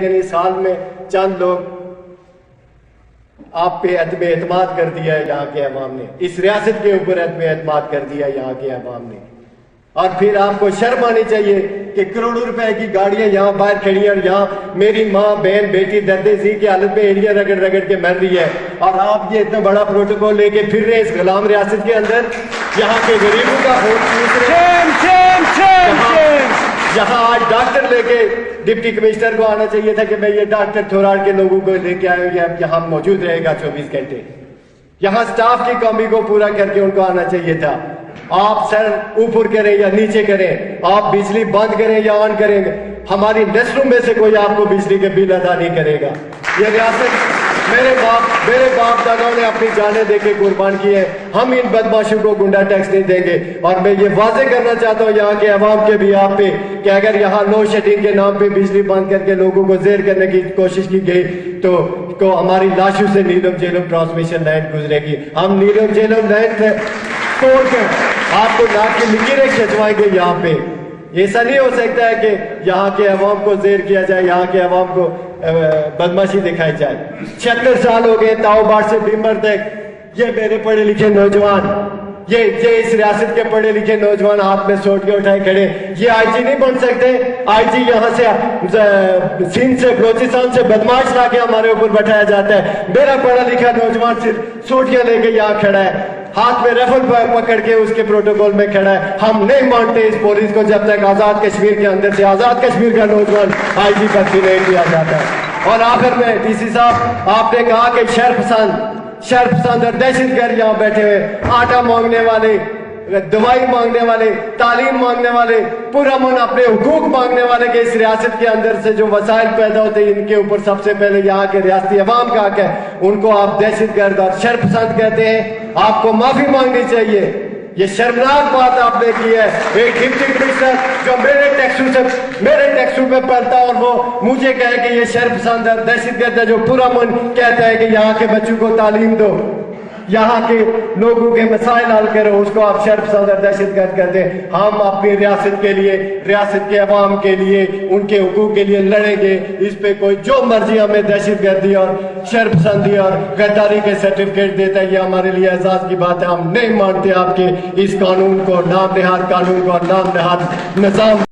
لیکن اس حال میں چند لوگ آپ پہ عدم اعتماد کر دیا ہے یہاں کے عوام نے، اس ریاست کے اوپر عدم اعتماد کر دیا ہے یہاں کے عوام نے. اور پھر آپ کو شرم آنی چاہیے کہ کروڑوں روپے کی گاڑیاں یہاں باہر کھڑی ہیں اور یہاں میری ماں بہن بیٹی دردے سی کی حالت میں ایڑیاں رگڑ رگڑ کے مر رہی ہے، اور آپ یہ اتنا بڑا پروٹوکول لے کے پھر رہے اس غلام ریاست کے اندر، یہاں کے غریبوں کا ووٹ پوچھ رہے ہیں. یہاں آج ڈاکٹر لے کے ڈپٹی کمشنر کو آنا چاہیے تھا کہ میں یہ ڈاکٹر تھوراڑ کے لوگوں کو لے کے آئے ہیں، یہاں موجود رہے گا 24 گھنٹے. یہاں سٹاف کی کمی کو پورا کر کے ان کو آنا چاہیے تھا. آپ سر اوپر کریں یا نیچے کریں، آپ بجلی بند کریں یا آن کریں، ہماری نسلوں میں سے کوئی آپ کو بجلی کے بل ادا نہیں کرے گا. یہ ریاست میرے باپ دادوں نے اپنی جانیں دے کے قربان کی ہے. ہم ان بدماشوں کو گنڈا ٹیکس نہیں دیں گے. اور میں یہ واضح کرنا چاہتا ہوں یہاں کے عوام کے بھی آپ پہ کہ اگر یہاں لوڈ شیڈنگ کے نام پہ بجلی بند کر کے لوگوں کو زیر کرنے کی کوشش کی گئی تو ہماری لاشوں سے نیلم جیلم ٹرانسمیشن لائن گزرے گی. ہم نیلم جیلم لائن سے توڑ کر آپ کو ناک کی لکیریں کھنچوائیں گے. یہاں پہ ایسا نہیں ہو سکتا ہے کہ یہاں کے عوام کو زیر کیا جائے، یہاں کے عوام کو بدماشی دکھائی جائے. 76 سال ہو گئے تاؤ باڑ سے بیمر تک یہ میرے پڑھے لکھے نوجوان، یہ اس ریاست کے پڑھے لکھے نوجوان ہاتھ میں سوٹ کے اٹھائے کھڑے. یہ آئی جی نہیں بن سکتے. آئی جی یہاں سے سندھ سے بلوچستان سے بدماش لا کے ہمارے اوپر بٹھایا جاتا ہے. میرا پڑھا لکھا نوجوان صرف سوٹیاں لے کے یہاں کھڑا ہے، ہاتھ میں رفل پکڑ کے اس کے پروٹوکول میں کھڑا ہے. ہم نہیں مانتے اس پولیس کو جب تک آزاد کشمیر کے اندر سے آزاد کشمیر کا نوجوان آئی جی بھرتی نہیں کیا جاتا ہے. اور آخر میں ڈی سی صاحب آپ نے کہا کہ شر پسند اور دہشت گرد یہاں بیٹھے ہوئے، آٹا مانگنے والے، دوائی مانگنے والے، تعلیم مانگنے والے، پرامن اپنے حقوق مانگنے والے کہ اس ریاست کے اندر سے جو وسائل پیدا ہوتے ہیں ان کے اوپر سب سے پہلے یہاں کے ریاستی عوام کا حق ہے. ان کو آپ دہشت گرد اور شر پسند کہتے ہیں. آپ کو معافی مانگنی چاہیے. یہ شرمناک بات آپ نے کی ہے. ایک ڈپٹی کمشنر جو میرے ٹیکسوں پہ پڑھتا اور وہ مجھے کہے کہ یہ شر پسند ہے، دہشت گرد ہے، جو پرامن کہتا ہے کہ یہاں کے بچوں کو تعلیم دو، یہاں کے لوگوں کے مسائل حل کرو، اس کو آپ شر پسند اور دہشت گرد کہتے ہیں. ہم اپنی ریاست کے لیے، ریاست کے عوام کے لیے، ان کے حقوق کے لیے لڑیں گے. اس پہ کوئی جو مرضی ہمیں دہشت گردی اور شر پسندی اور غداری کے سرٹیفکیٹ دیتا ہے، یہ ہمارے لیے اعزاز کی بات ہے. ہم نہیں مانتے آپ کے اس قانون کو، نام نہاد قانون کو اور نام نہاد نظام